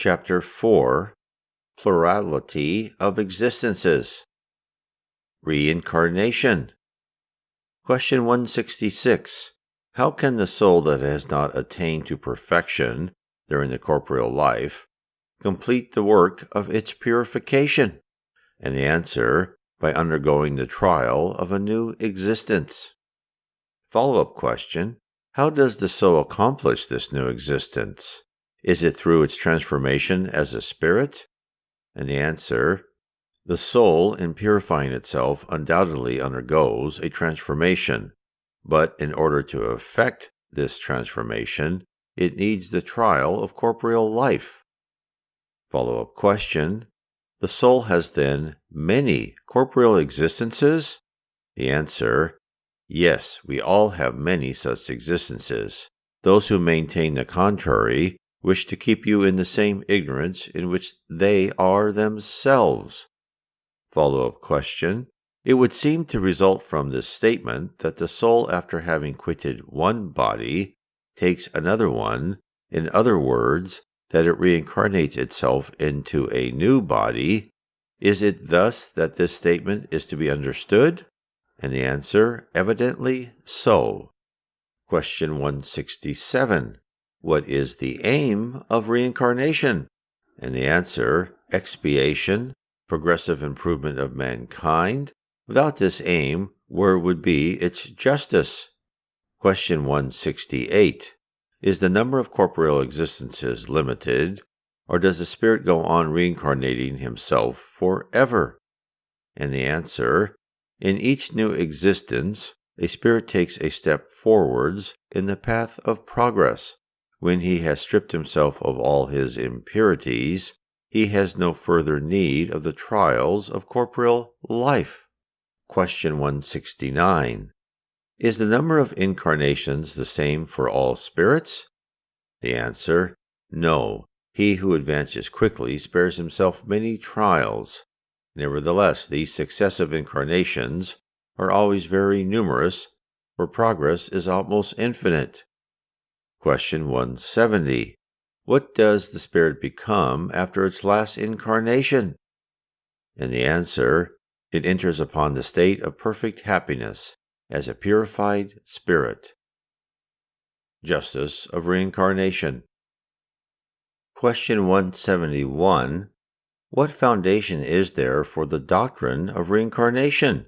Chapter 4, Plurality of Existences. Reincarnation. Question 166. How can the soul that has not attained to perfection during the corporeal life complete the work of its purification? And the answer, by undergoing the trial of a new existence. Follow-up question. How does the soul accomplish this new existence? Is it through its transformation as a spirit? And the answer, the soul, in purifying itself, undoubtedly undergoes a transformation, but in order to effect this transformation, it needs the trial of corporeal life. Follow-up question, the soul has then many corporeal existences? The answer, yes, we all have many such existences. Those who maintain the contrary wish to keep you in the same ignorance in which they are themselves. Follow-up question. It would seem to result from this statement that the soul, after having quitted one body, takes another one, in other words, that it reincarnates itself into a new body. Is it thus that this statement is to be understood? And the answer, evidently so. Question 167. What is the aim of reincarnation? And the answer, expiation, progressive improvement of mankind. Without this aim, where would be its justice? Question 168. Is the number of corporeal existences limited, or does the spirit go on reincarnating himself forever? And the answer, in each new existence, a spirit takes a step forwards in the path of progress. When he has stripped himself of all his impurities, he has no further need of the trials of corporeal life. Question 169. Is the number of incarnations the same for all spirits? The answer, no. He who advances quickly spares himself many trials. Nevertheless, these successive incarnations are always very numerous, for progress is almost infinite. Question 170. What does the spirit become after its last incarnation? And the answer, it enters upon the state of perfect happiness as a purified spirit. Justice of reincarnation. Question 171. What foundation is there for the doctrine of reincarnation?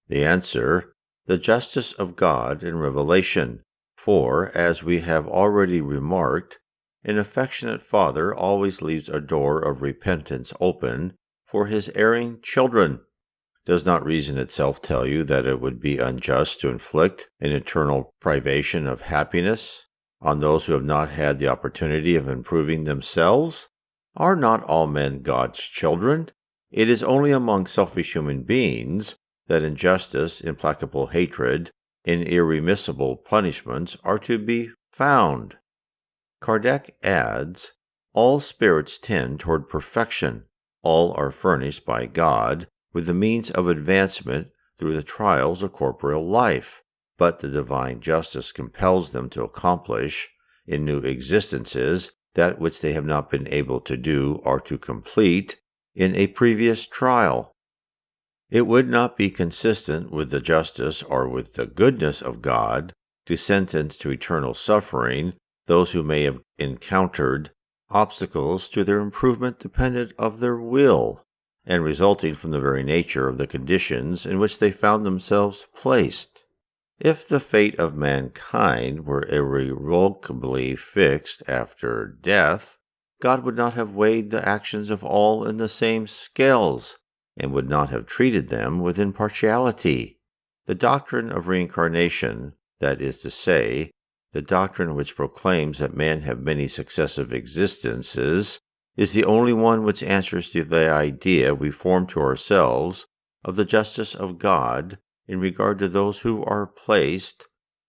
The answer, the justice of God in revelation. For, as we have already remarked, an affectionate father always leaves a door of repentance open for his erring children. Does not reason itself tell you that it would be unjust to inflict an eternal privation of happiness on those who have not had the opportunity of improving themselves? Are not all men God's children? It is only among selfish human beings that injustice, implacable hatred, and irremissible punishments are to be found. Kardec adds, all spirits tend toward perfection. All are furnished by God with the means of advancement through the trials of corporeal life, but the divine justice compels them to accomplish, in new existences, that which they have not been able to do or to complete in a previous trial. It would not be consistent with the justice or with the goodness of God to sentence to eternal suffering those who may have encountered obstacles to their improvement dependent of their will, and resulting from the very nature of the conditions in which they found themselves placed. If the fate of mankind were irrevocably fixed after death, God would not have weighed the actions of all in the same scales, and would not have treated them with impartiality. The doctrine of reincarnation, that is to say, the doctrine which proclaims that men have many successive existences, is the only one which answers to the idea we form to ourselves of the justice of God in regard to those who are placed,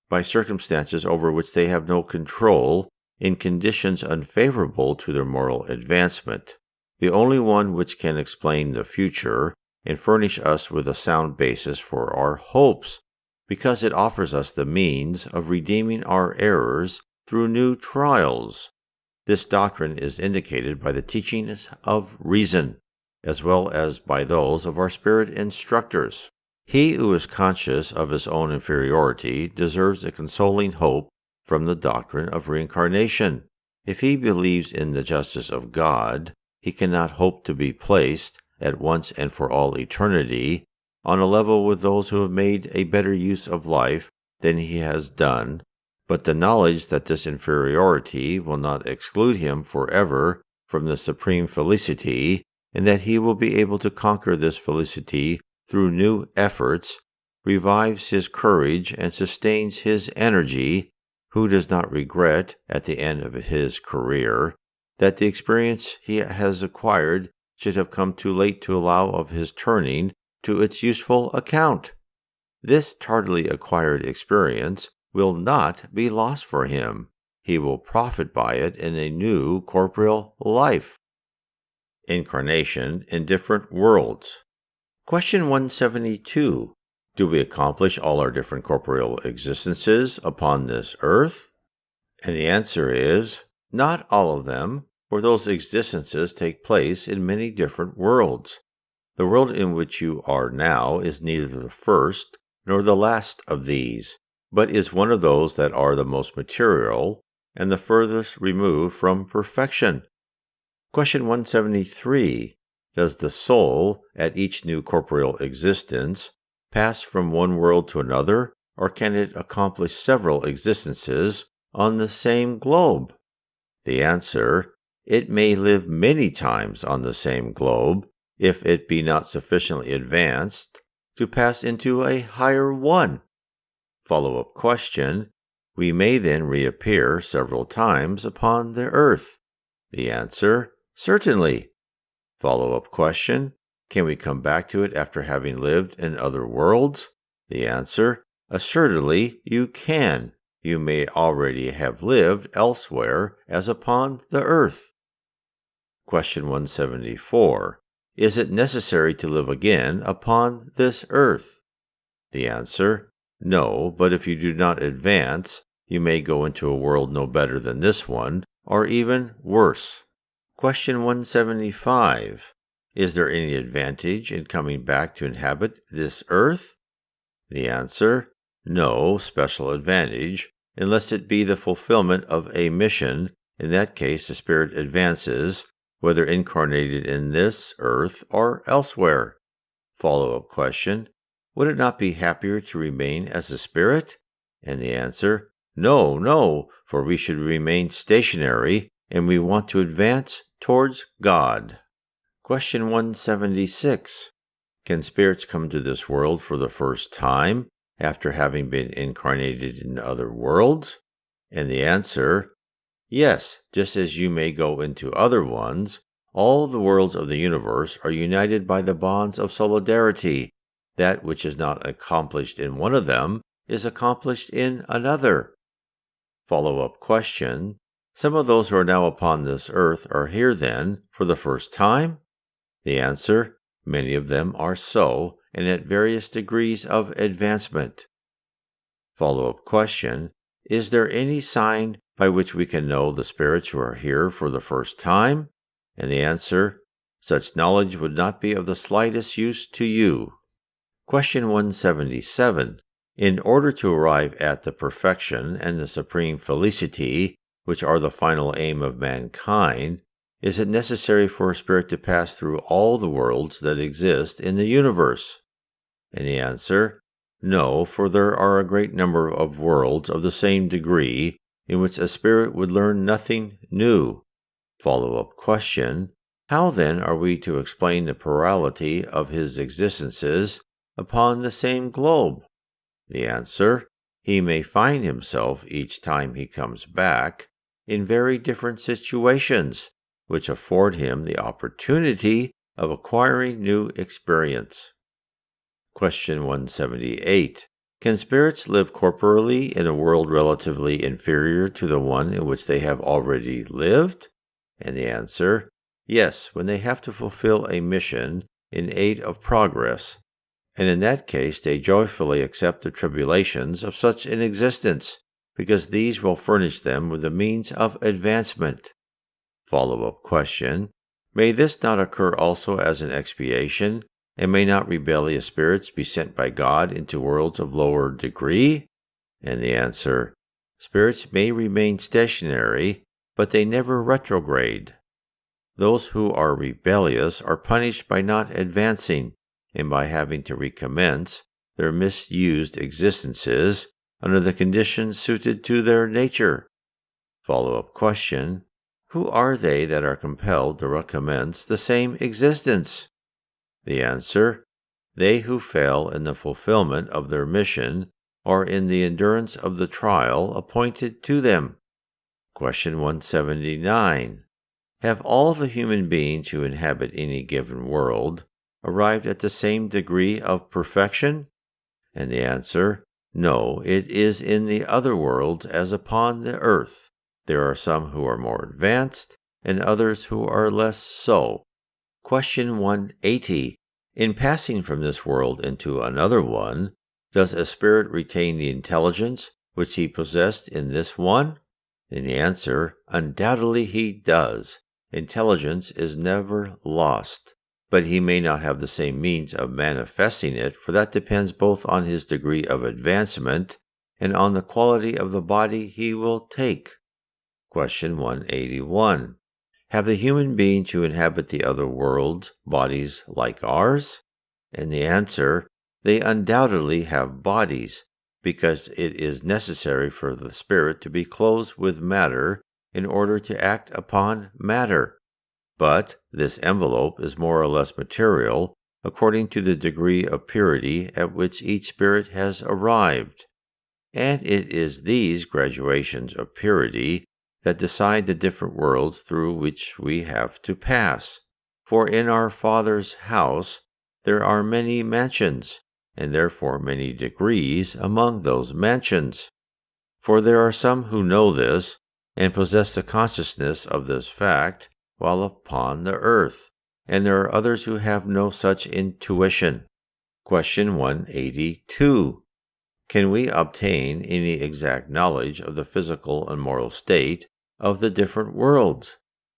by circumstances over which they have no control, in conditions unfavorable to their moral advancement. The only one which can explain the future and furnish us with a sound basis for our hopes, because it offers us the means of redeeming our errors through new trials. This doctrine is indicated by the teachings of reason, as well as by those of our spirit instructors. He who is conscious of his own inferiority deserves a consoling hope from the doctrine of reincarnation. If he believes in the justice of God, he cannot hope to be placed, at once and for all eternity, on a level with those who have made a better use of life than he has done, but the knowledge that this inferiority will not exclude him forever from the supreme felicity, and that he will be able to conquer this felicity through new efforts, revives his courage and sustains his energy, who does not regret, at the end of his career, that the experience he has acquired should have come too late to allow of his turning to its useful account. This tardily acquired experience will not be lost for him. He will profit by it in a new corporeal life. Incarnation in different worlds. Question 172. Do we accomplish all our different corporeal existences upon this earth? And the answer is, not all of them, for those existences take place in many different worlds. The world in which you are now is neither the first nor the last of these, but is one of those that are the most material and the furthest removed from perfection. Question 173. Does the soul, at each new corporeal existence, pass from one world to another, or can it accomplish several existences on the same globe? The answer: it may live many times on the same globe, if it be not sufficiently advanced to pass into a higher one. Follow-up question: we may then reappear several times upon the earth? The answer: certainly. Follow-up question: can we come back to it after having lived in other worlds? The answer: assuredly you can. You may already have lived elsewhere as upon the earth. Question 174. Is it necessary to live again upon this earth? The answer: no, but if you do not advance, you may go into a world no better than this one, or even worse. Question 175. Is there any advantage in coming back to inhabit this earth? The answer: no special advantage, unless it be the fulfillment of a mission. In that case, the spirit advances, whether incarnated in this earth or elsewhere. Follow-up question: would it not be happier to remain as a spirit? And the answer: no, for we should remain stationary, and we want to advance towards God. Question 176. Can spirits come to this world for the first time after having been incarnated in other worlds? And the answer: yes, just as you may go into other ones. All the worlds of the universe are united by the bonds of solidarity. That which is not accomplished in one of them is accomplished in another. Follow-up question: some of those who are now upon this earth are here then for the first time? The answer: many of them are so, and at various degrees of advancement. Follow-up question: is there any sign by which we can know the spirits who are here for the first time? And the answer: such knowledge would not be of the slightest use to you. Question 177. In order to arrive at the perfection and the supreme felicity, which are the final aim of mankind, is it necessary for a spirit to pass through all the worlds that exist in the universe? And the answer: no, for there are a great number of worlds of the same degree in which a spirit would learn nothing new. Follow-up question: how then are we to explain the plurality of his existences upon the same globe? The answer: he may find himself each time he comes back in very different situations, which afford him the opportunity of acquiring new experience. Question 178. Can spirits live corporally in a world relatively inferior to the one in which they have already lived? And the answer: yes, when they have to fulfill a mission in aid of progress, and in that case they joyfully accept the tribulations of such an existence, because these will furnish them with the means of advancement. Follow-up question. May this not occur also as an expiation, and may not rebellious spirits be sent by God into worlds of lower degree? And the answer, spirits may remain stationary, but they never retrograde. Those who are rebellious are punished by not advancing and by having to recommence their misused existences under the conditions suited to their nature. Follow-up question. Who are they that are compelled to recommence the same existence? The answer, they who fail in the fulfillment of their mission or in the endurance of the trial appointed to them. Question 179. Have all the human beings who inhabit any given world arrived at the same degree of perfection? And the answer, no, it is in the other worlds as upon the earth. There are some who are more advanced, and others who are less so. Question 180. In passing from this world into another one, does a spirit retain the intelligence which he possessed in this one? And the answer, undoubtedly he does. Intelligence is never lost, but he may not have the same means of manifesting it, for that depends both on his degree of advancement and on the quality of the body he will take. Question 181. Have the human beings who inhabit the other worlds bodies like ours? And the answer, they undoubtedly have bodies, because it is necessary for the spirit to be clothed with matter in order to act upon matter. But this envelope is more or less material according to the degree of purity at which each spirit has arrived. And it is these graduations of purity that decide the different worlds through which we have to pass. For in our Father's house there are many mansions, and therefore many degrees among those mansions. For there are some who know this, and possess the consciousness of this fact while upon the earth, and there are others who have no such intuition. Question 182. Can we obtain any exact knowledge of the physical and moral state of the different worlds?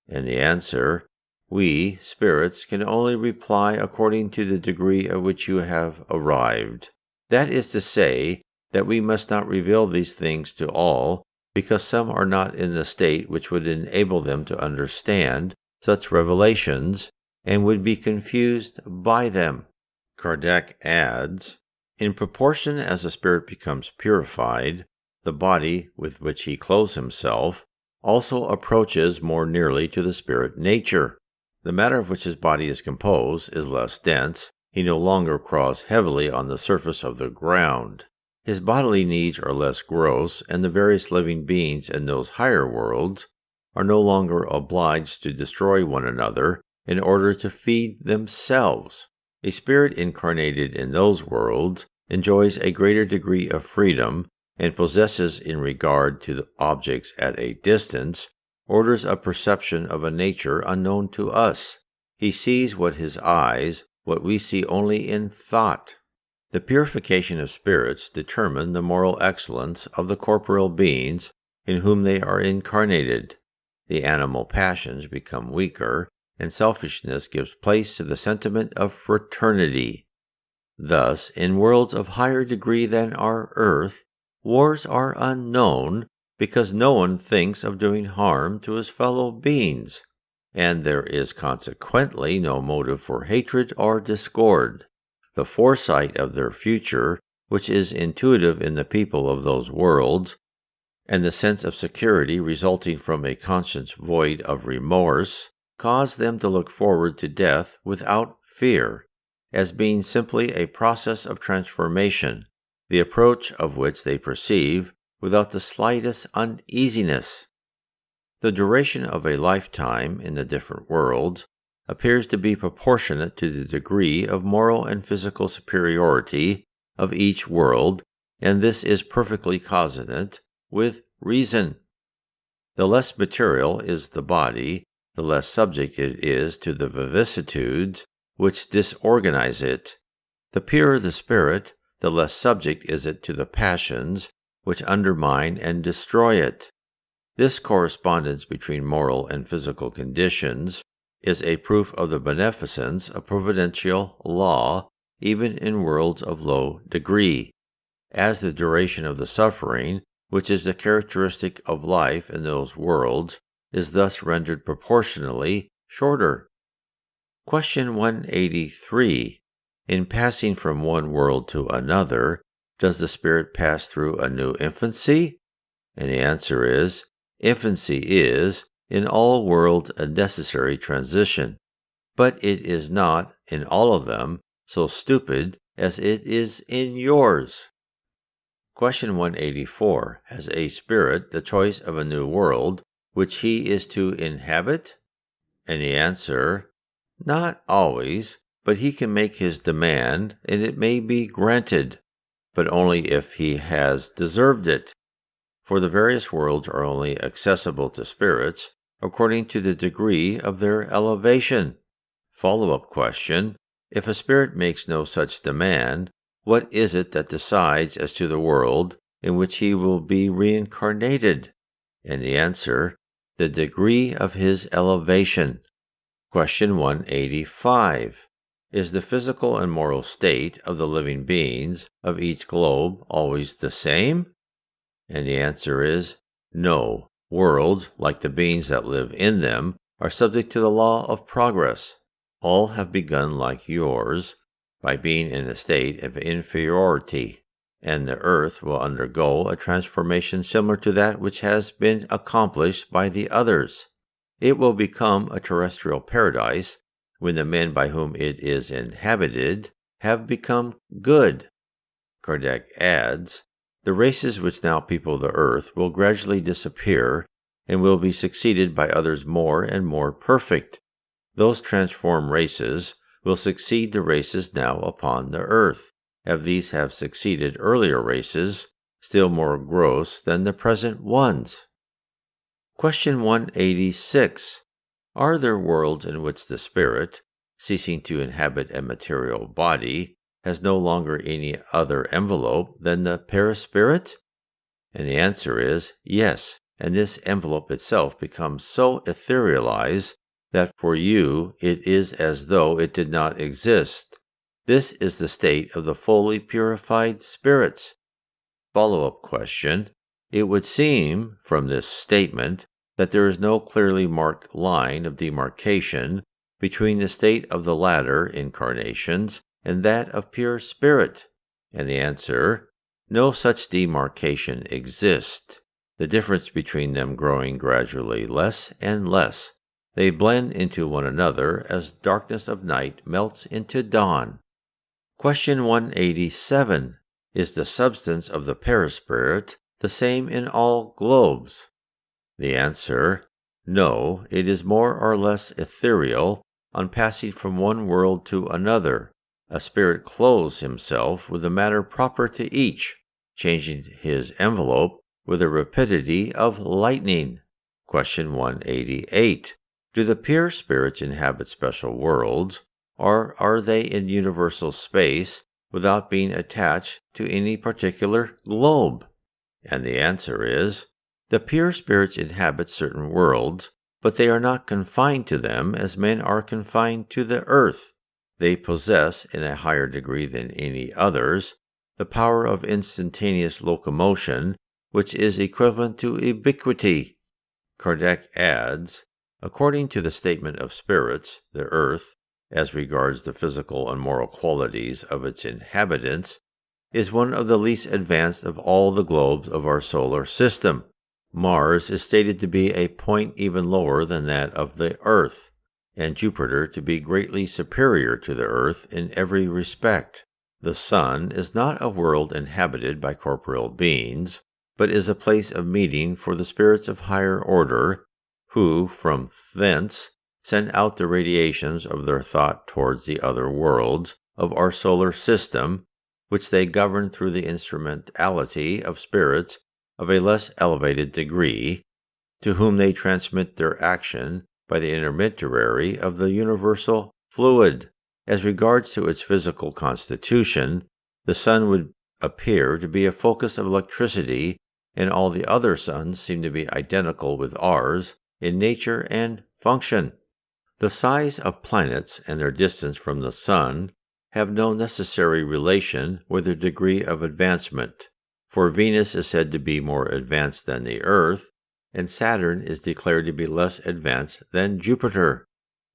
And the answer, we, spirits, can only reply according to the degree at which you have arrived. That is to say, that we must not reveal these things to all, because some are not in the state which would enable them to understand such revelations, and would be confused by them. Kardec adds, in proportion as the spirit becomes purified, the body with which he clothes himself also approaches more nearly to the spirit nature. The matter of which his body is composed is less dense. He no longer crawls heavily on the surface of the ground. His bodily needs are less gross, and the various living beings in those higher worlds are no longer obliged to destroy one another in order to feed themselves. A spirit incarnated in those worlds enjoys a greater degree of freedom and possesses, in regard to the objects at a distance, orders of perception of a nature unknown to us. He sees what we see only in thought. The purification of spirits determine the moral excellence of the corporeal beings in whom they are incarnated. The animal passions become weaker, and selfishness gives place to the sentiment of fraternity. Thus, in worlds of higher degree than our earth, wars are unknown, because no one thinks of doing harm to his fellow beings, and there is consequently no motive for hatred or discord. The foresight of their future, which is intuitive in the people of those worlds, and the sense of security resulting from a conscience void of remorse, cause them to look forward to death without fear, as being simply a process of transformation, the approach of which they perceive without the slightest uneasiness. The duration of a lifetime in the different worlds appears to be proportionate to the degree of moral and physical superiority of each world, and this is perfectly consonant with reason. The less material is the body, the less subject it is to the vicissitudes which disorganize it. The purer the spirit, the less subject is it to the passions which undermine and destroy it. This correspondence between moral and physical conditions is a proof of the beneficence of providential law even in worlds of low degree, as the duration of the suffering, which is the characteristic of life in those worlds, is thus rendered proportionally shorter. Question 183. In passing from one world to another, does the spirit pass through a new infancy? And the answer is, infancy is, in all worlds, a necessary transition, but it is not, in all of them, so stupid as it is in yours. Question 184. Has a spirit the choice of a new world, which he is to inhabit? And the answer, not always, but he can make his demand, and it may be granted, but only if he has deserved it. For the various worlds are only accessible to spirits according to the degree of their elevation. Follow-up question. If a spirit makes no such demand, what is it that decides as to the world in which he will be reincarnated? And the answer, the degree of his elevation. Question 185. Is the physical and moral state of the living beings of each globe always the same? And the answer is no. Worlds, like the beings that live in them, are subject to the law of progress. All have begun like yours, by being in a state of inferiority, and the earth will undergo a transformation similar to that which has been accomplished by the others. It will become a terrestrial paradise when the men by whom it is inhabited have become good. Kardec adds, the races which now people the earth will gradually disappear and will be succeeded by others more and more perfect. Those transformed races will succeed the races now upon the earth, as these have succeeded earlier races, still more gross than the present ones. Question 186. Are there worlds in which the spirit, ceasing to inhabit a material body, has no longer any other envelope than the perispirit? And the answer is yes, and this envelope itself becomes so etherealized that for you it is as though it did not exist. This is the state of the fully purified spirits. Follow-up question. It would seem from this statement that there is no clearly marked line of demarcation between the state of the latter incarnations and that of pure spirit. And the answer, no such demarcation exists, the difference between them growing gradually less and less. They blend into one another as darkness of night melts into dawn. Question 187. Is the substance of the perispirit the same in all globes? The answer, no, it is more or less ethereal on passing from one world to another. A spirit clothes himself with the matter proper to each, changing his envelope with the rapidity of lightning. Question 188. Do the pure spirits inhabit special worlds, or are they in universal space without being attached to any particular globe? And the answer is, the pure spirits inhabit certain worlds, but they are not confined to them as men are confined to the earth. They possess, in a higher degree than any others, the power of instantaneous locomotion, which is equivalent to ubiquity. Kardec adds, according to the statement of spirits, the earth, as regards the physical and moral qualities of its inhabitants, is one of the least advanced of all the globes of our solar system. Mars is stated to be a point even lower than that of the earth, and Jupiter to be greatly superior to the earth in every respect. The sun is not a world inhabited by corporeal beings, but is a place of meeting for the spirits of higher order, who from thence send out the radiations of their thought towards the other worlds of our solar system, which they govern through the instrumentality of spirits of a less elevated degree, to whom they transmit their action by the intermediary of the universal fluid. As regards to its physical constitution, the sun would appear to be a focus of electricity and all the other suns seem to be identical with ours in nature and function. The size of planets and their distance from the sun have no necessary relation with their degree of advancement, for Venus is said to be more advanced than the Earth, and Saturn is declared to be less advanced than Jupiter.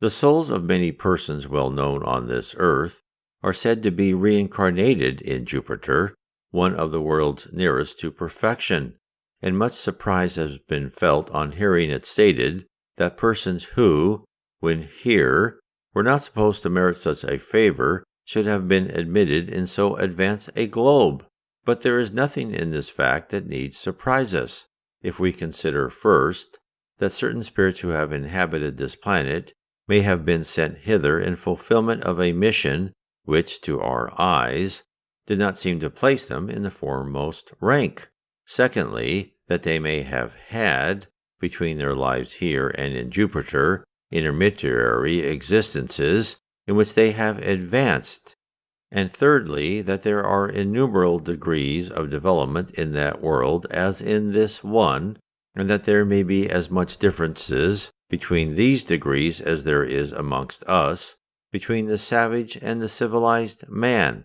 The souls of many persons well known on this earth are said to be reincarnated in Jupiter, one of the worlds nearest to perfection, and much surprise has been felt on hearing it stated that persons who, when here, were not supposed to merit such a favor should have been admitted in so advanced a globe. But there is nothing in this fact that needs surprise us, if we consider first that certain spirits who have inhabited this planet may have been sent hither in fulfillment of a mission which, to our eyes, did not seem to place them in the foremost rank. Secondly, that they may have had, between their lives here and in Jupiter, intermediary existences in which they have advanced. And thirdly, that there are innumerable degrees of development in that world as in this one, and that there may be as much differences between these degrees as there is amongst us, between the savage and the civilized man.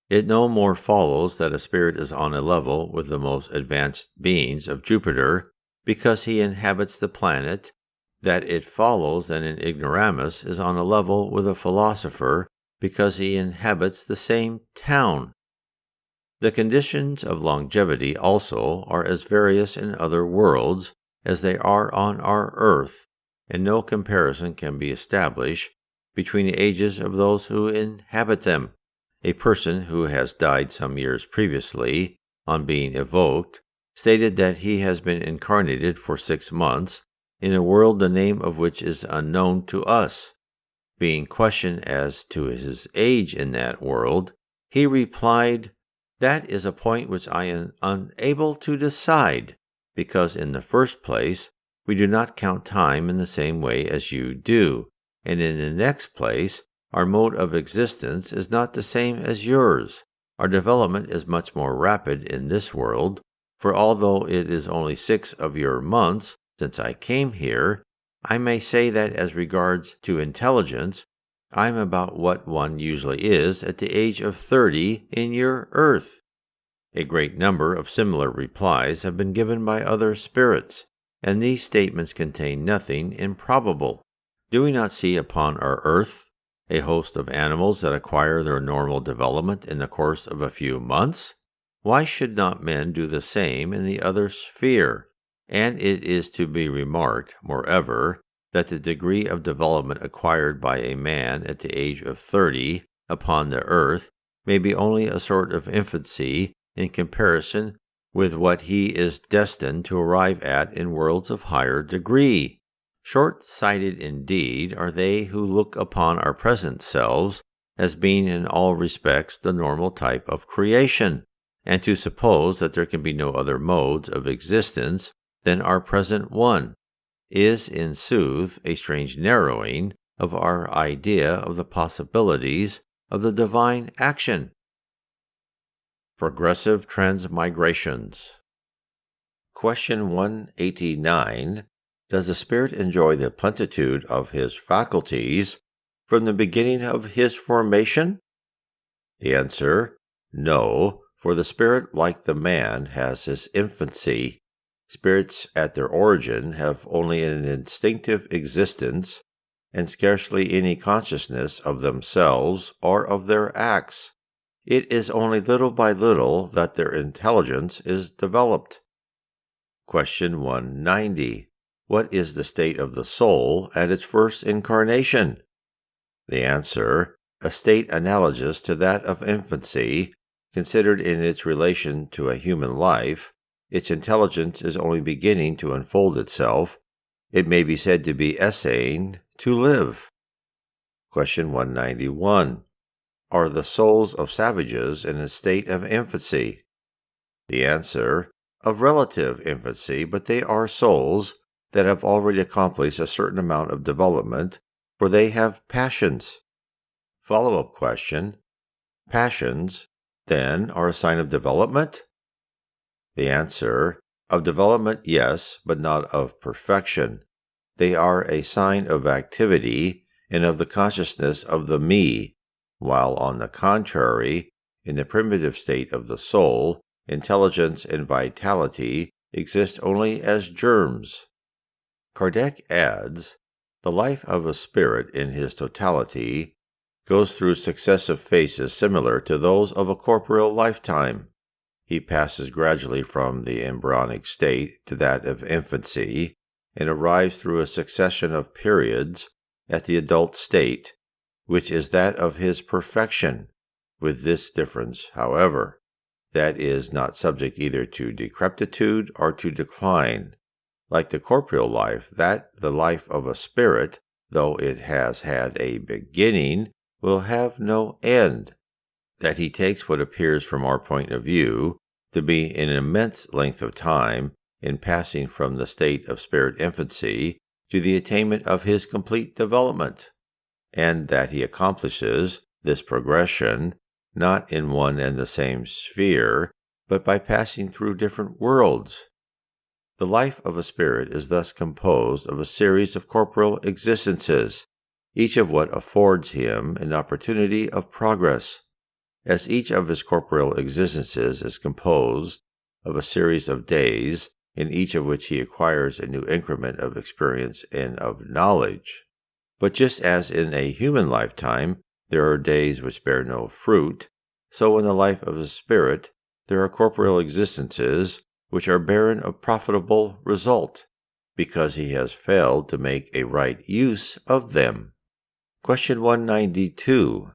It no more follows that a spirit is on a level with the most advanced beings of Jupiter, because he inhabits the planet, that it follows that an ignoramus is on a level with a philosopher, because he inhabits the same town. The conditions of longevity also are as various in other worlds as they are on our earth, and no comparison can be established between the ages of those who inhabit them. A person who has died some years previously, on being evoked, stated that he has been incarnated for 6 months in a world the name of which is unknown to us. Being questioned as to his age in that world, he replied, "That is a point which I am unable to decide, because in the first place, we do not count time in the same way as you do, and in the next place, our mode of existence is not the same as yours. Our development is much more rapid in this world, for although it is only 6 of your months since I came here, I may say that as regards to intelligence, I am about what one usually is at the age of 30 in your earth." A great number of similar replies have been given by other spirits, and these statements contain nothing improbable. Do we not see upon our earth a host of animals that acquire their normal development in the course of a few months? Why should not men do the same in the other sphere? And it is to be remarked, moreover, that the degree of development acquired by a man at the age of 30 upon the earth may be only a sort of infancy in comparison with what he is destined to arrive at in worlds of higher degree. Short-sighted indeed are they who look upon our present selves as being in all respects the normal type of creation, and to suppose that there can be no other modes of existence than our present one, is in sooth a strange narrowing of our idea of the possibilities of the divine action. Progressive transmigrations. Question 189. Does the spirit enjoy the plenitude of his faculties from the beginning of his formation? The answer, no, for the spirit, like the man, has his infancy. Spirits at their origin have only an instinctive existence and scarcely any consciousness of themselves or of their acts. It is only little by little that their intelligence is developed. Question 190. What is the state of the soul at its first incarnation? The answer, a state analogous to that of infancy, considered in its relation to a human life. Its intelligence is only beginning to unfold itself. It may be said to be essaying to live. Question 191. Are the souls of savages in a state of infancy? The answer, of relative infancy, but they are souls that have already accomplished a certain amount of development, for they have passions. Follow-up question. Passions, then, are a sign of development? The answer: of development, yes, but not of perfection. They are a sign of activity and of the consciousness of the me, while on the contrary, in the primitive state of the soul, intelligence and vitality exist only as germs. Kardec adds, the life of a spirit in his totality goes through successive phases similar to those of a corporeal lifetime. He passes gradually from the embryonic state to that of infancy, and arrives through a succession of periods at the adult state, which is that of his perfection, with this difference, however, that is not subject either to decrepitude or to decline. Like the corporeal life, that the life of a spirit, though it has had a beginning, will have no end. That he takes what appears from our point of view to be an immense length of time in passing from the state of spirit infancy to the attainment of his complete development, and that he accomplishes this progression not in one and the same sphere, but by passing through different worlds. The life of a spirit is thus composed of a series of corporeal existences, each of what affords him an opportunity of progress. As each of his corporeal existences is composed of a series of days, in each of which he acquires a new increment of experience and of knowledge. But just as in a human lifetime there are days which bear no fruit, so in the life of a spirit there are corporeal existences which are barren of profitable result, because he has failed to make a right use of them. Question 192.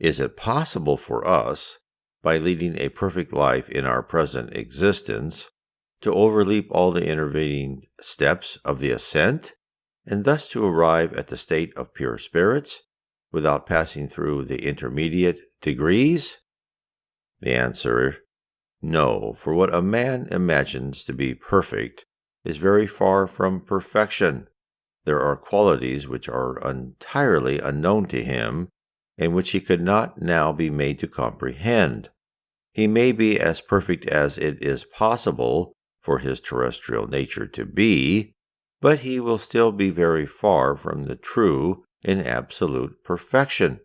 Is it possible for us, by leading a perfect life in our present existence, to overleap all the intervening steps of the ascent, and thus to arrive at the state of pure spirits, without passing through the intermediate degrees? The answer: no, for what a man imagines to be perfect is very far from perfection. There are qualities which are entirely unknown to him, and which he could not now be made to comprehend. He may be as perfect as it is possible for his terrestrial nature to be, but he will still be very far from the true and absolute perfection.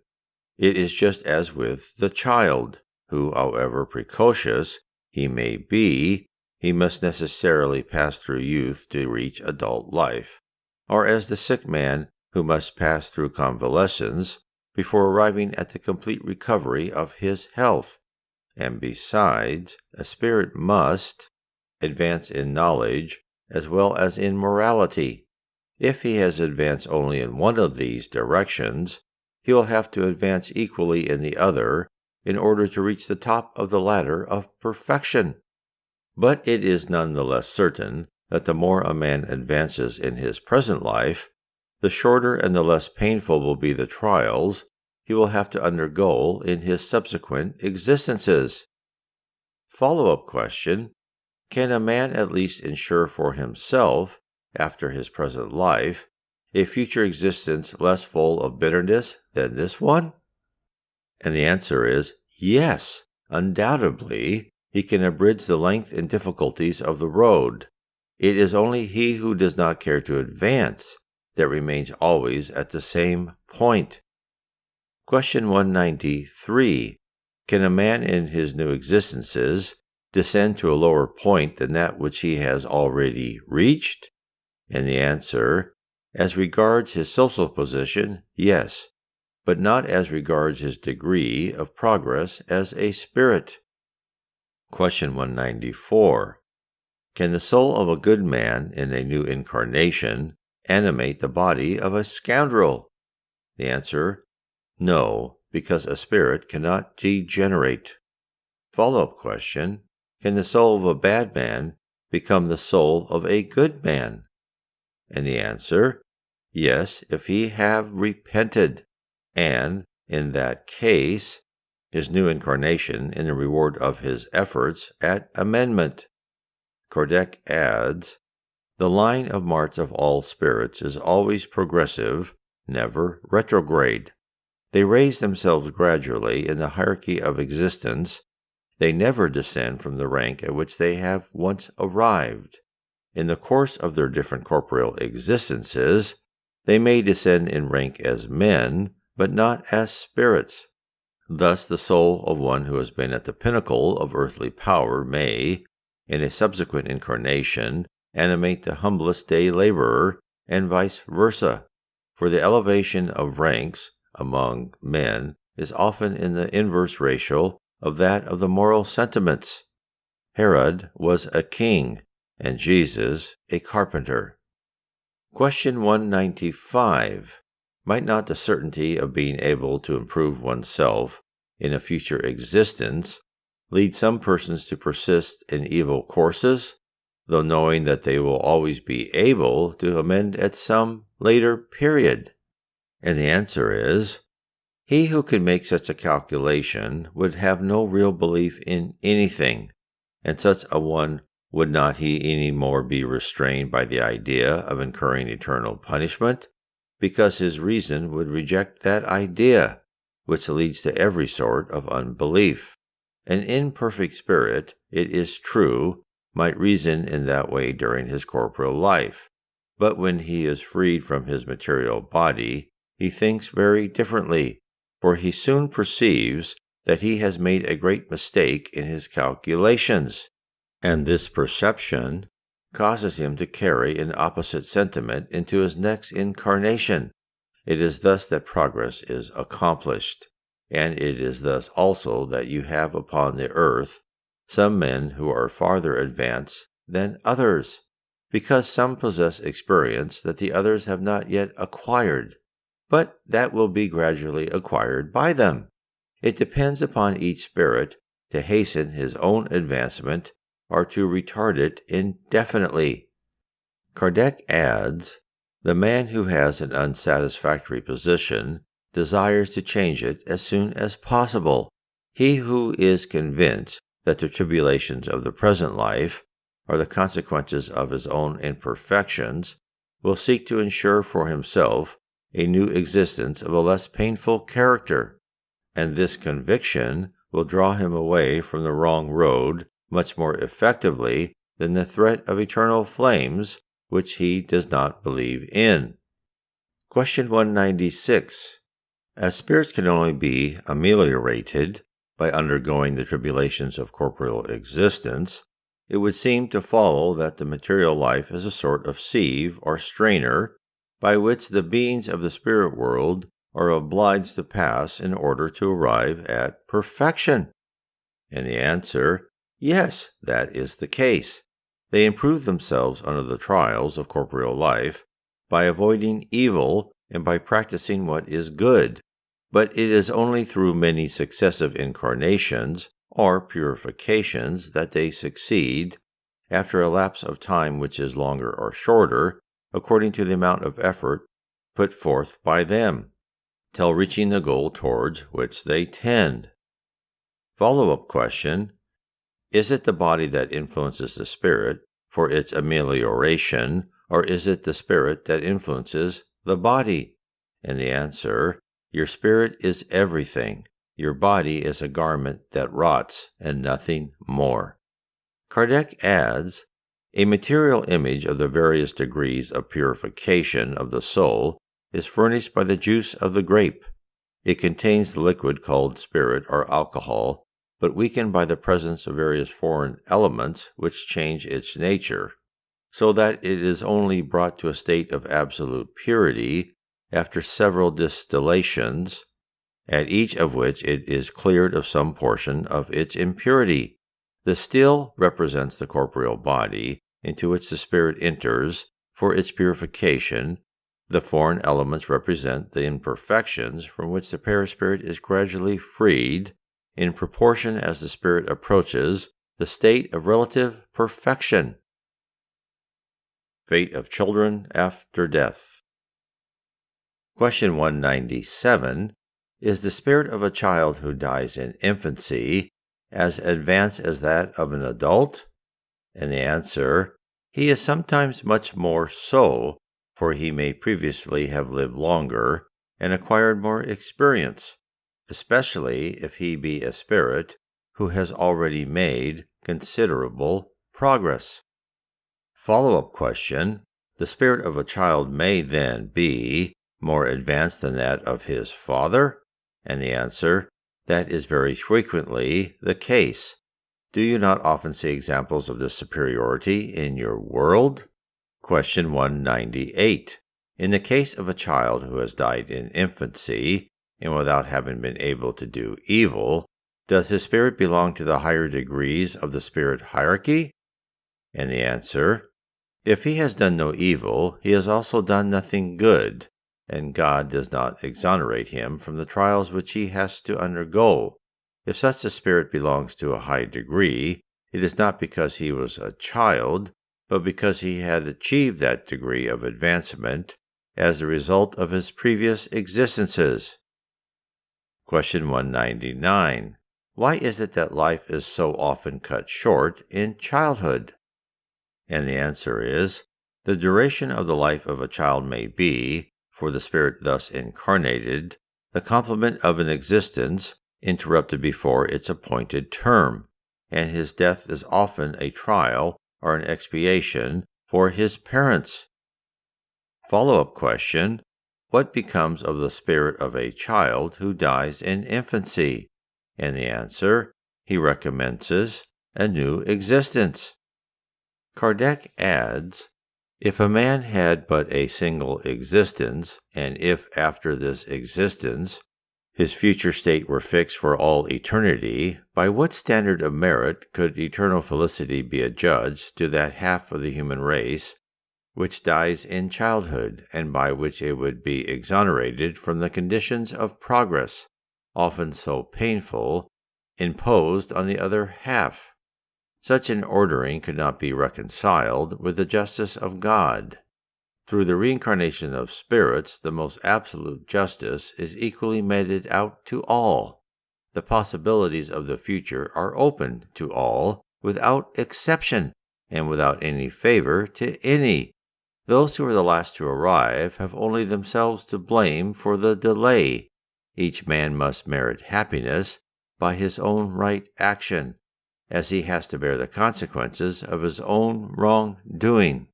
It is just as with the child, who, however precocious he may be, he must necessarily pass through youth to reach adult life, or as the sick man who must pass through convalescence before arriving at the complete recovery of his health. And besides, a spirit must advance in knowledge as well as in morality. If he has advanced only in one of these directions, he will have to advance equally in the other in order to reach the top of the ladder of perfection. But it is none the less certain that the more a man advances in his present life, the shorter and the less painful will be the trials he will have to undergo in his subsequent existences. Follow-up question: can a man at least ensure for himself, after his present life, a future existence less full of bitterness than this one? And the answer is yes, undoubtedly. He can abridge the length and difficulties of the road. It is only he who does not care to advance that remains always at the same point. Question 193. Can a man in his new existences descend to a lower point than that which he has already reached? And the answer: as regards his social position, yes, but not as regards his degree of progress as a spirit. Question 194. Can the soul of a good man in a new incarnation animate the body of a scoundrel? The answer: no, because a spirit cannot degenerate. Follow-up question: can the soul of a bad man become the soul of a good man? And the answer: yes, if he have repented, and, in that case, his new incarnation in the reward of his efforts at amendment. Kardec adds, the line of march of all spirits is always progressive, never retrograde. They raise themselves gradually in the hierarchy of existence, they never descend from the rank at which they have once arrived. In the course of their different corporeal existences, they may descend in rank as men, but not as spirits. Thus, the soul of one who has been at the pinnacle of earthly power may, in a subsequent incarnation, animate the humblest day laborer, and vice versa. For the elevation of ranks among men is often in the inverse ratio of that of the moral sentiments. Herod was a king, and Jesus a carpenter. Question 195. Might not the certainty of being able to improve oneself in a future existence lead some persons to persist in evil courses, though knowing that they will always be able to amend at some later period? And the answer is, he who could make such a calculation would have no real belief in anything, and such a one would not he any more be restrained by the idea of incurring eternal punishment, because his reason would reject that idea, which leads to every sort of unbelief. An imperfect spirit, it is true, might reason in that way during his corporeal life, but when he is freed from his material body, he thinks very differently, for he soon perceives that he has made a great mistake in his calculations, and this perception causes him to carry an opposite sentiment into his next incarnation. It is thus that progress is accomplished, and it is thus also that you have upon the earth some men who are farther advanced than others, because some possess experience that the others have not yet acquired, but that will be gradually acquired by them. It depends upon each spirit to hasten his own advancement or to retard it indefinitely. Kardec adds, the man who has an unsatisfactory position desires to change it as soon as possible. He who is convinced that the tribulations of the present life are the consequences of his own imperfections will seek to ensure for himself a new existence of a less painful character, and this conviction will draw him away from the wrong road much more effectively than the threat of eternal flames, which he does not believe in. Question 196. As spirits can only be ameliorated by undergoing the tribulations of corporeal existence, it would seem to follow that the material life is a sort of sieve or strainer by which the beings of the spirit world are obliged to pass in order to arrive at perfection. And the answer, yes, that is the case. They improve themselves under the trials of corporeal life by avoiding evil and by practicing what is good. But it is only through many successive incarnations or purifications that they succeed, after a lapse of time which is longer or shorter, according to the amount of effort put forth by them, till reaching the goal towards which they tend. Follow-up question: is it the body that influences the spirit for its amelioration, or is it the spirit that influences the body? And the answer, your spirit is everything. Your body is a garment that rots and nothing more. Kardec adds, a material image of the various degrees of purification of the soul is furnished by the juice of the grape. It contains the liquid called spirit or alcohol, but weakened by the presence of various foreign elements which change its nature, so that it is only brought to a state of absolute purity after several distillations, at each of which it is cleared of some portion of its impurity. The still represents the corporeal body into which the spirit enters for its purification. The foreign elements represent the imperfections from which the perispirit is gradually freed in proportion as the spirit approaches the state of relative perfection. Fate of children after death. Question 197. Is the spirit of a child who dies in infancy as advanced as that of an adult? And the answer, he is sometimes much more so, for he may previously have lived longer and acquired more experience, especially if he be a spirit who has already made considerable progress. Follow-up question. The spirit of a child may then be more advanced than that of his father? And the answer, that is very frequently the case. Do you not often see examples of this superiority in your world? Question 198. In the case of a child who has died in infancy, and without having been able to do evil, does his spirit belong to the higher degrees of the spirit hierarchy? And the answer, if he has done no evil, he has also done nothing good, and God does not exonerate him from the trials which he has to undergo. If such a spirit belongs to a high degree, it is not because he was a child, but because he had achieved that degree of advancement as the result of his previous existences. Question 199. Why is it that life is so often cut short in childhood? And the answer is, the duration of the life of a child may be, for the spirit thus incarnated, the complement of an existence interrupted before its appointed term, and his death is often a trial or an expiation for his parents. Follow-up question. What becomes of the spirit of a child who dies in infancy? And the answer, he recommences a new existence. Kardec adds, if a man had but a single existence, and if after this existence his future state were fixed for all eternity, by what standard of merit could eternal felicity be adjudged to that half of the human race which dies in childhood, and by which it would be exonerated from the conditions of progress, often so painful, imposed on the other half? Such an ordering could not be reconciled with the justice of God. Through the reincarnation of spirits, the most absolute justice is equally meted out to all. The possibilities of the future are open to all, without exception, and without any favor to any. Those who are the last to arrive have only themselves to blame for the delay. Each man must merit happiness by his own right action, as he has to bear the consequences of his own wrongdoing.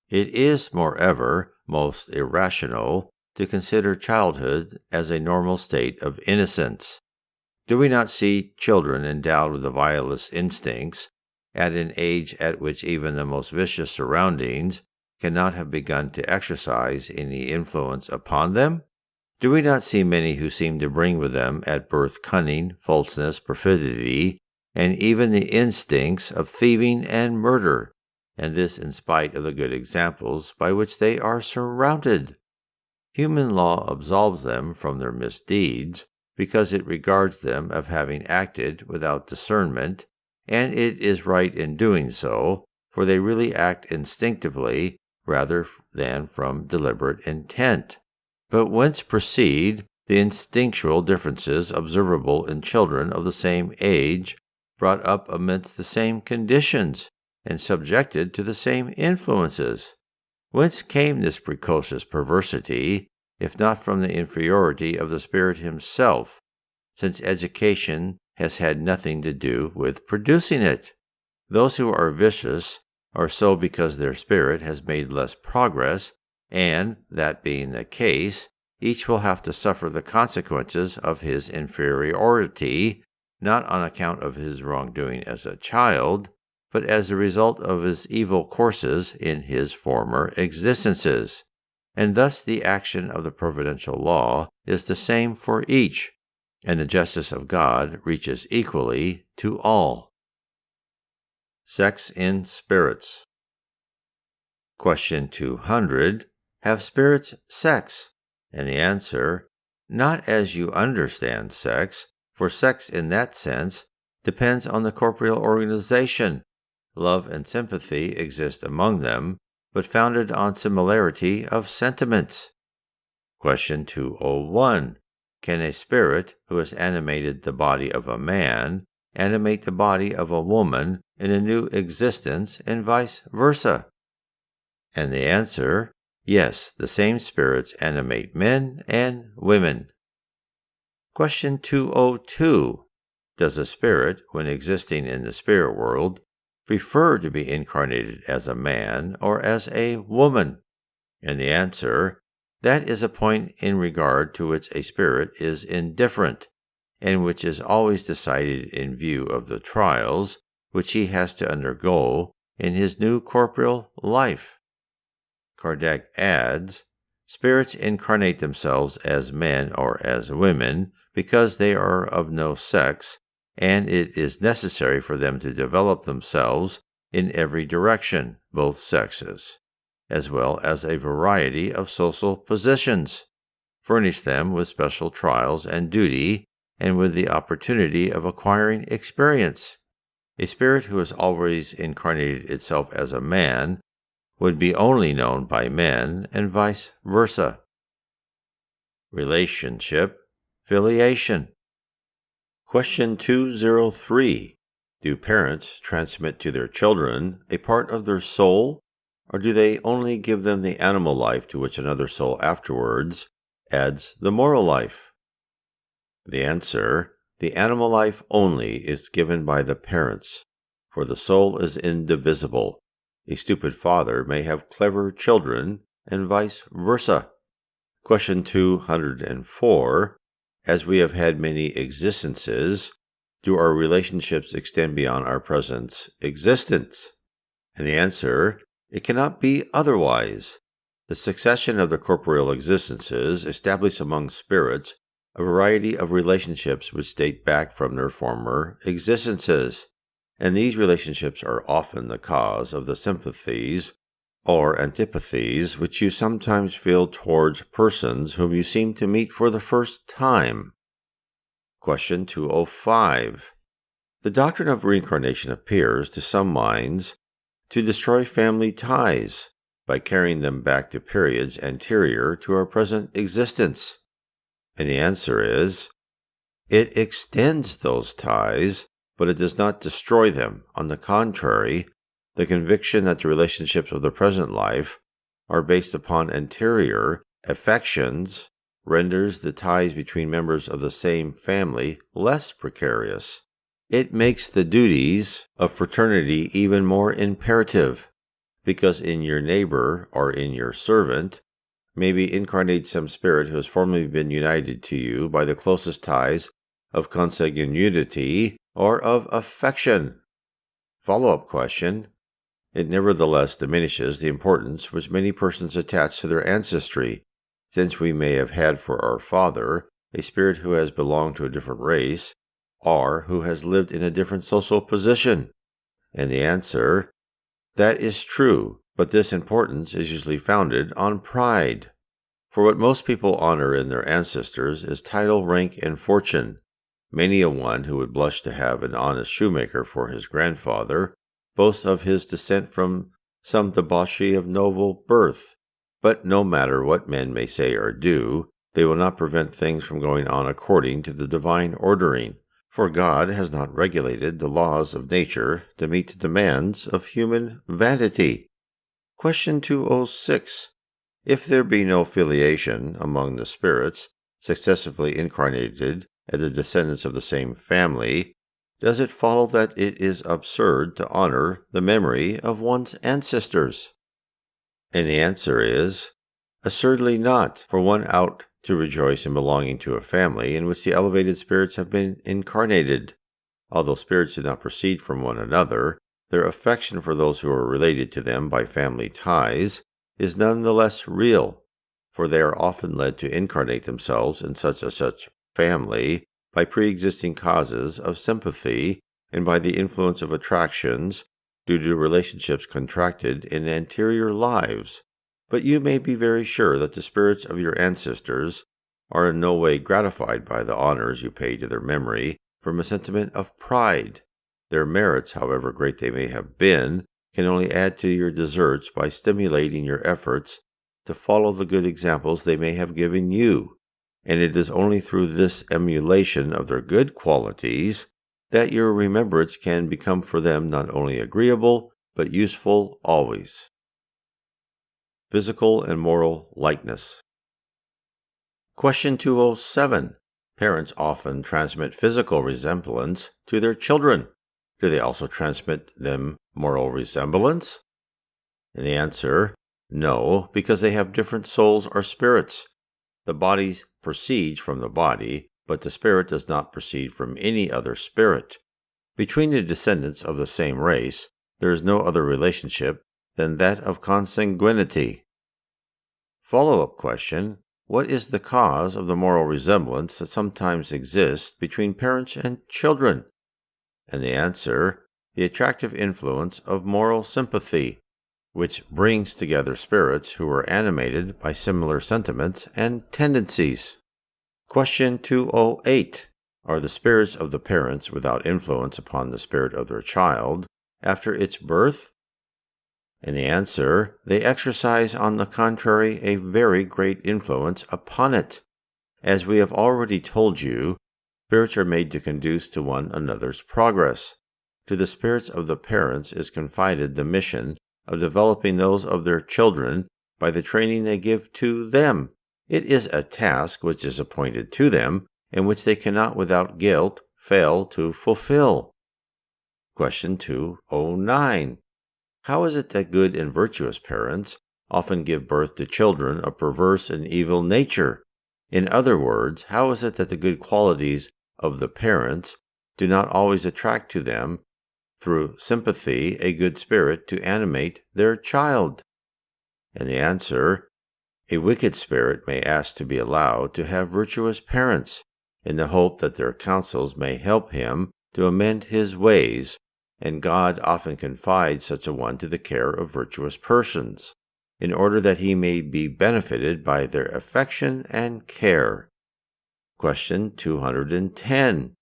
It is, moreover, most irrational to consider childhood as a normal state of innocence. Do we not see children endowed with the vilest instincts at an age at which even the most vicious surroundings cannot have begun to exercise any influence upon them? Do we not see many who seem to bring with them at birth cunning, falseness, perfidy, and even the instincts of thieving and murder, and this in spite of the good examples by which they are surrounded? Human law absolves them from their misdeeds, because it regards them of having acted without discernment, and it is right in doing so, for they really act instinctively rather than from deliberate intent. But whence proceed the instinctual differences observable in children of the same age, brought up amidst the same conditions, and subjected to the same influences? Whence came this precocious perversity, if not from the inferiority of the spirit himself, since education has had nothing to do with producing it? Those who are vicious are so because their spirit has made less progress, and, that being the case, each will have to suffer the consequences of his inferiority, not on account of his wrongdoing as a child, but as a result of his evil courses in his former existences. And thus the action of the providential law is the same for each, and the justice of God reaches equally to all. Sex in spirits. Question 200. Have spirits sex? And the answer, not as you understand sex, for sex in that sense depends on the corporeal organization. Love and sympathy exist among them, but founded on similarity of sentiments. Question 201. Can a spirit who has animated the body of a man animate the body of a woman in a new existence, and vice versa? And the answer, yes, the same spirits animate men and women. Question 202. Does a spirit, when existing in the spirit world, prefer to be incarnated as a man or as a woman? And the answer, that is a point in regard to which a spirit is indifferent, and which is always decided in view of the trials which he has to undergo in his new corporeal life. Kardec adds, spirits incarnate themselves as men or as women because they are of no sex, and it is necessary for them to develop themselves in every direction, both sexes, as well as a variety of social positions, furnish them with special trials and duty, and with the opportunity of acquiring experience. A spirit who has always incarnated itself as a man would be only known by men, and vice versa. Relationship, filiation. Question 203. Do parents transmit to their children a part of their soul, or do they only give them the animal life to which another soul afterwards adds the moral life? The answer, the animal life only is given by the parents, for the soul is indivisible. A stupid father may have clever children, and vice versa. Question 204. As we have had many existences, do our relationships extend beyond our present existence? And the answer, it cannot be otherwise. The succession of the corporeal existences establishes among spirits a variety of relationships which date back from their former existences, and these relationships are often the cause of the sympathies or antipathies which you sometimes feel towards persons whom you seem to meet for the first time. Question 205. The doctrine of reincarnation appears, to some minds, to destroy family ties by carrying them back to periods anterior to our present existence. And the answer is, it extends those ties, but it does not destroy them. On the contrary, the conviction that the relationships of the present life are based upon anterior affections renders the ties between members of the same family less precarious. It makes the duties of fraternity even more imperative, because in your neighbor or in your servant may be incarnated some spirit who has formerly been united to you by the closest ties of consanguinity or of affection. Follow-up question. It nevertheless diminishes the importance which many persons attach to their ancestry, since we may have had for our father a spirit who has belonged to a different race, or who has lived in a different social position. And the answer, that is true, but this importance is usually founded on pride. For what most people honor in their ancestors is title, rank, and fortune. Many a one who would blush to have an honest shoemaker for his grandfather boasts of his descent from some debauchee of noble birth. But no matter what men may say or do, they will not prevent things from going on according to the divine ordering, for God has not regulated the laws of nature to meet the demands of human vanity. Question 206. If there be no filiation among the spirits successively incarnated as the descendants of the same family, does it follow that it is absurd to honor the memory of one's ancestors? And the answer is, assuredly not, for one ought to rejoice in belonging to a family in which the elevated spirits have been incarnated. Although spirits do not proceed from one another, their affection for those who are related to them by family ties is none the less real, for they are often led to incarnate themselves in such family by pre-existing causes of sympathy and by the influence of attractions due to relationships contracted in anterior lives. But you may be very sure that the spirits of your ancestors are in no way gratified by the honors you pay to their memory from a sentiment of pride. Their merits, however great they may have been, can only add to your deserts by stimulating your efforts to follow the good examples they may have given you, and it is only through this emulation of their good qualities that your remembrance can become for them not only agreeable, but useful always. Physical and moral likeness. Question 207. Parents often transmit physical resemblance to their children. Do they also transmit them moral resemblance? And the answer, no, because they have different souls or spirits. The body proceeds from the body, but the spirit does not proceed from any other spirit. Between the descendants of the same race, there is no other relationship than that of consanguinity. Follow-up question: what is the cause of the moral resemblance that sometimes exists between parents and children? And the answer, the attractive influence of moral sympathy, which brings together spirits who are animated by similar sentiments and tendencies. Question 208. Are the spirits of the parents without influence upon the spirit of their child after its birth? And the answer, they exercise, on the contrary, a very great influence upon it. As we have already told you, spirits are made to conduce to one another's progress. To the spirits of the parents is confided the mission of developing those of their children by the training they give to them. It is a task which is appointed to them, and which they cannot without guilt fail to fulfill. Question 209. How is it that good and virtuous parents often give birth to children of perverse and evil nature? In other words, how is it that the good qualities of the parents do not always attract to them, through sympathy, a good spirit to animate their child? And the answer, a wicked spirit may ask to be allowed to have virtuous parents, in the hope that their counsels may help him to amend his ways, and God often confides such a one to the care of virtuous persons, in order that he may be benefited by their affection and care. Question 210.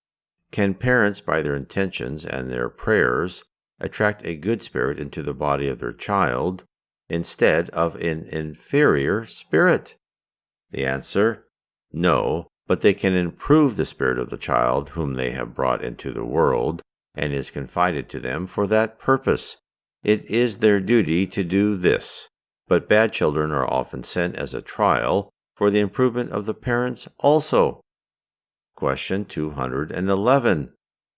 Can parents, by their intentions and their prayers, attract a good spirit into the body of their child, instead of an inferior spirit? The answer, no, but they can improve the spirit of the child whom they have brought into the world, and is confided to them for that purpose. It is their duty to do this, but bad children are often sent as a trial for the improvement of the parents also. Question 211.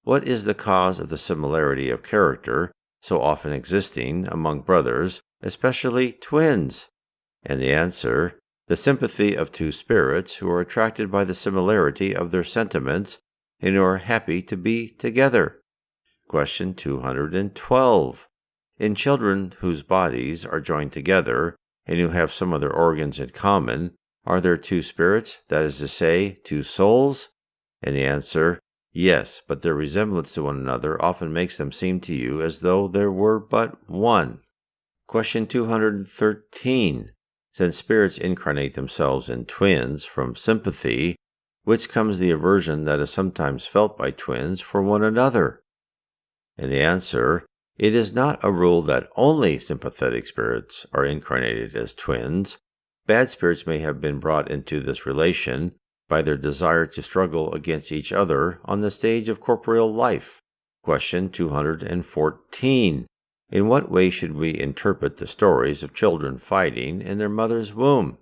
What is the cause of the similarity of character so often existing among brothers, especially twins? And the answer, the sympathy of two spirits who are attracted by the similarity of their sentiments and who are happy to be together. Question 212. In children whose bodies are joined together and who have some of their organs in common, are there two spirits, that is to say, two souls? And the answer, yes, but their resemblance to one another often makes them seem to you as though there were but one. Question 213. Since spirits incarnate themselves in twins from sympathy, whence comes the aversion that is sometimes felt by twins for one another? And the answer, it is not a rule that only sympathetic spirits are incarnated as twins. Bad spirits may have been brought into this relation by their desire to struggle against each other on the stage of corporeal life. Question 214. In what way should we interpret the stories of children fighting in their mother's womb?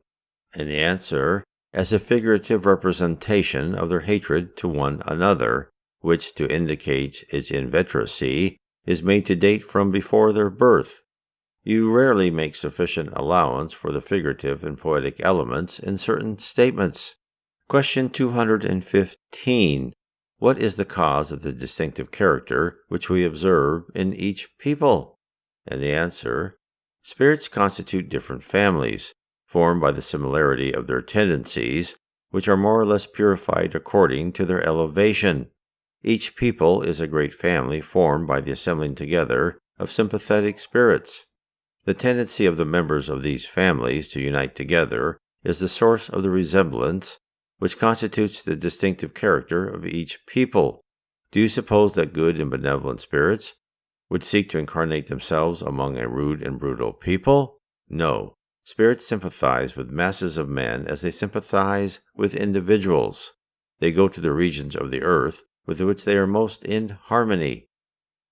And the answer, as a figurative representation of their hatred to one another, which, to indicate its inveteracy, is made to date from before their birth. You rarely make sufficient allowance for the figurative and poetic elements in certain statements. Question 215. What is the cause of the distinctive character which we observe in each people? And the answer, spirits constitute different families, formed by the similarity of their tendencies, which are more or less purified according to their elevation. Each people is a great family formed by the assembling together of sympathetic spirits. The tendency of the members of these families to unite together is the source of the resemblance which constitutes the distinctive character of each people. Do you suppose that good and benevolent spirits would seek to incarnate themselves among a rude and brutal people? No. Spirits sympathize with masses of men as they sympathize with individuals. They go to the regions of the earth with which they are most in harmony.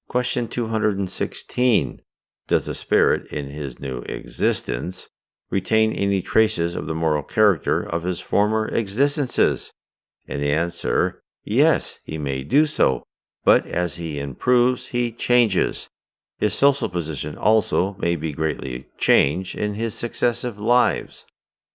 Question 216. Does the spirit in his new existence retain any traces of the moral character of his former existences? And the answer, yes, he may do so, but as he improves, he changes. His social position also may be greatly changed in his successive lives.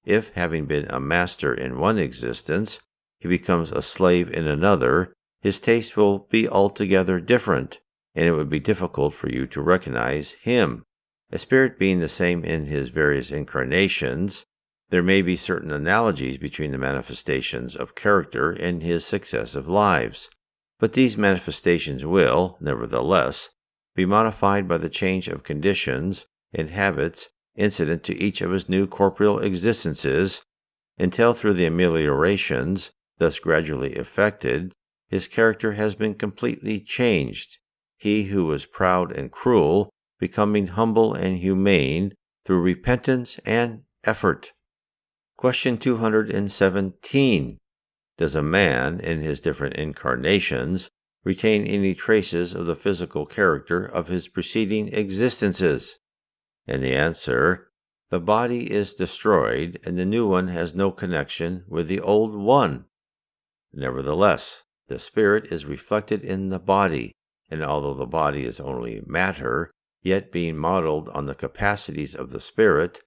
If, having been a master in one existence, he becomes a slave in another, his taste will be altogether different, and it would be difficult for you to recognize him. A spirit being the same in his various incarnations, there may be certain analogies between the manifestations of character in his successive lives, but these manifestations will, nevertheless, be modified by the change of conditions and habits incident to each of his new corporeal existences, until through the ameliorations thus gradually effected, his character has been completely changed, he who was proud and cruel becoming humble and humane through repentance and effort. Question 217. Does a man, in his different incarnations, retain any traces of the physical character of his preceding existences? And the answer, the body is destroyed, and the new one has no connection with the old one. Nevertheless, the spirit is reflected in the body, and although the body is only matter, yet being modeled on the capacities of the spirit,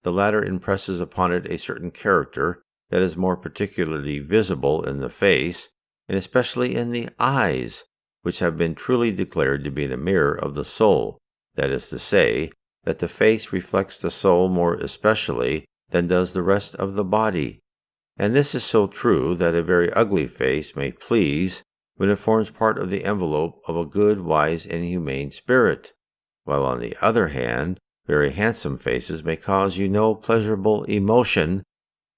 the latter impresses upon it a certain character that is more particularly visible in the face, and especially in the eyes, which have been truly declared to be the mirror of the soul, that is to say, that the face reflects the soul more especially than does the rest of the body. And this is so true that a very ugly face may please when it forms part of the envelope of a good, wise, and humane spirit, while on the other hand, very handsome faces may cause you no pleasurable emotion,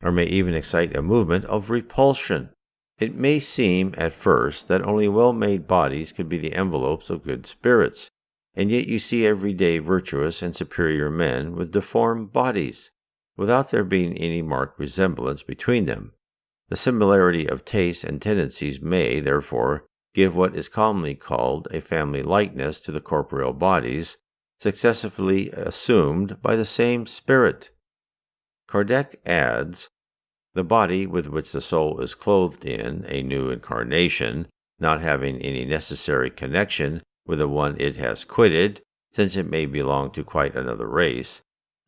or may even excite a movement of repulsion. It may seem at first that only well-made bodies could be the envelopes of good spirits, and yet you see every day virtuous and superior men with deformed bodies, without there being any marked resemblance between them. The similarity of tastes and tendencies may, therefore, give what is commonly called a family likeness to the corporeal bodies, successively assumed by the same spirit. Kardec adds, the body with which the soul is clothed in a new incarnation, not having any necessary connection with the one it has quitted, since it may belong to quite another race,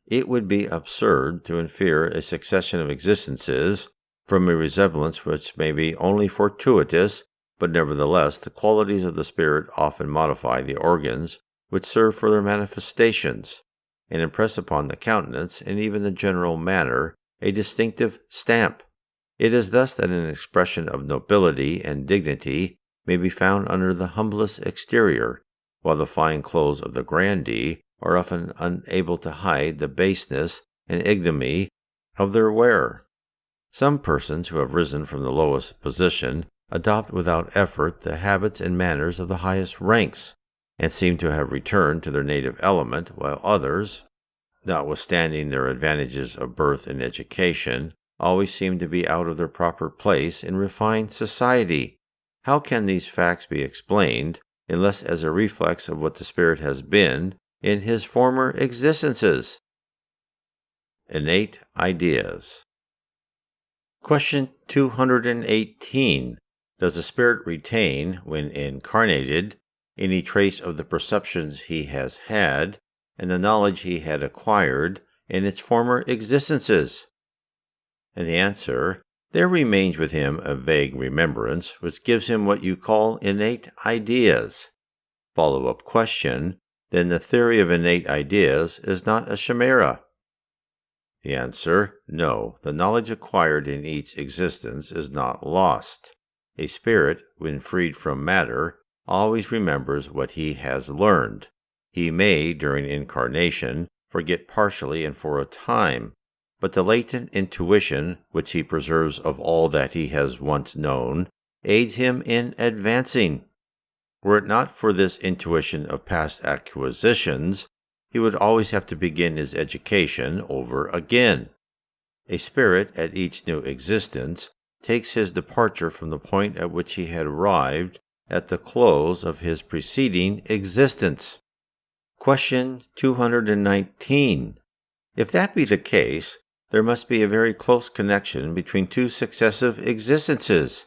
it would be absurd to infer a succession of existences from a resemblance which may be only fortuitous, but nevertheless the qualities of the spirit often modify the organs which serve for their manifestations, and impress upon the countenance and even the general manner a distinctive stamp. It is thus that an expression of nobility and dignity may be found under the humblest exterior, while the fine clothes of the grandee are often unable to hide the baseness and ignominy of their wearer. Some persons who have risen from the lowest position adopt without effort the habits and manners of the highest ranks, and seem to have returned to their native element, while others, notwithstanding their advantages of birth and education, always seem to be out of their proper place in refined society. How can these facts be explained, unless as a reflex of what the spirit has been in his former existences? Innate ideas. Question 218. Does the spirit retain, when incarnated, any trace of the perceptions he has had and the knowledge he had acquired in its former existences? And the answer, there remains with him a vague remembrance which gives him what you call innate ideas. Follow-up question, then the theory of innate ideas is not a chimera? The answer, no, the knowledge acquired in each existence is not lost. A spirit, when freed from matter, always remembers what he has learned. He may, during incarnation, forget partially and for a time, but the latent intuition which he preserves of all that he has once known aids him in advancing. Were it not for this intuition of past acquisitions, he would always have to begin his education over again. A spirit, at each new existence, takes his departure from the point at which he had arrived at the close of his preceding existence. Question 219. If that be the case, there must be a very close connection between two successive existences.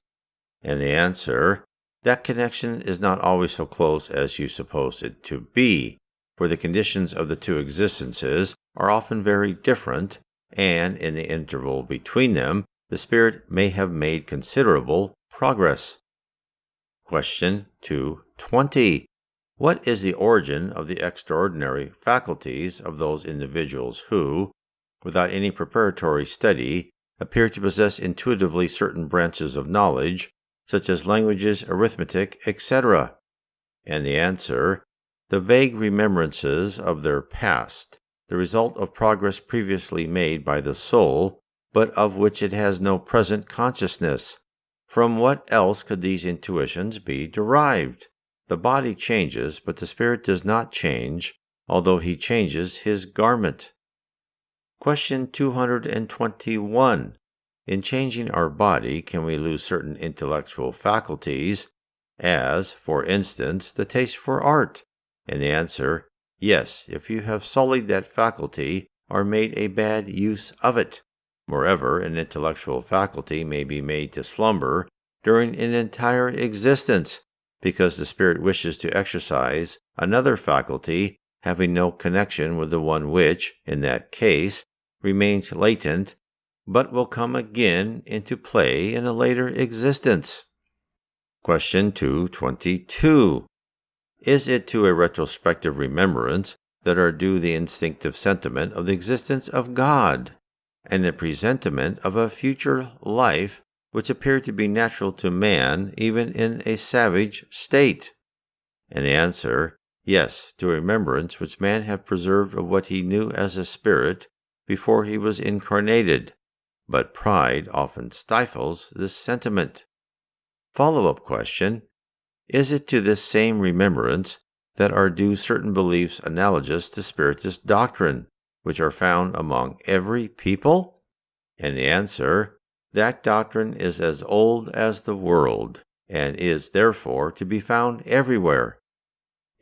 And the answer, that connection is not always so close as you suppose it to be, for the conditions of the two existences are often very different, and in the interval between them, the spirit may have made considerable progress. Question 220. What is the origin of the extraordinary faculties of those individuals who, without any preparatory study, appear to possess intuitively certain branches of knowledge, such as languages, arithmetic, etc.? And the answer, the vague remembrances of their past, the result of progress previously made by the soul, but of which it has no present consciousness. From what else could these intuitions be derived? The body changes, but the spirit does not change, although he changes his garment. Question 221. In changing our body, can we lose certain intellectual faculties, as, for instance, the taste for art? And the answer, yes, if you have sullied that faculty or made a bad use of it. Moreover, an intellectual faculty may be made to slumber during an entire existence, because the spirit wishes to exercise another faculty having no connection with the one which, in that case, remains latent, but will come again into play in a later existence. Question 222. Is it to a retrospective remembrance that are due the instinctive sentiment of the existence of God, and the presentiment of a future life which appear to be natural to man even in a savage state? And the answer, yes, to a remembrance which man have preserved of what he knew as a spirit before he was incarnated, but pride often stifles this sentiment. Follow-up question, is it to this same remembrance that are due certain beliefs analogous to Spiritist doctrine, which are found among every people? And the answer, that doctrine is as old as the world, and is therefore to be found everywhere.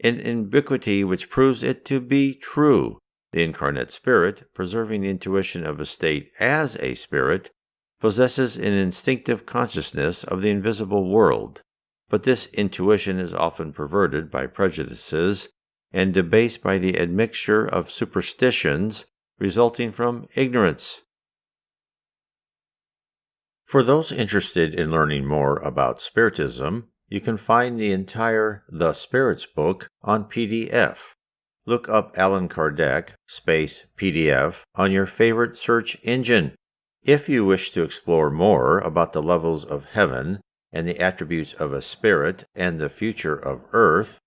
An ubiquity which proves it to be true. The incarnate spirit, preserving the intuition of a state as a spirit, possesses an instinctive consciousness of the invisible world, but this intuition is often perverted by prejudices and debased by the admixture of superstitions resulting from ignorance. For those interested in learning more about Spiritism, you can find the entire The Spirits book on PDF. Look up Allan Kardec /PDF on your favorite search engine. If you wish to explore more about the levels of heaven and the attributes of a spirit and the future of earth,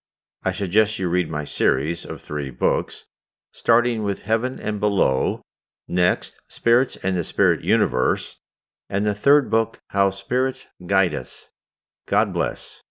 I suggest you read my series of 3 books, starting with Heaven and Below, next Spirits and the Spirit Universe, and the 3rd book, How Spirits Guide Us. God bless.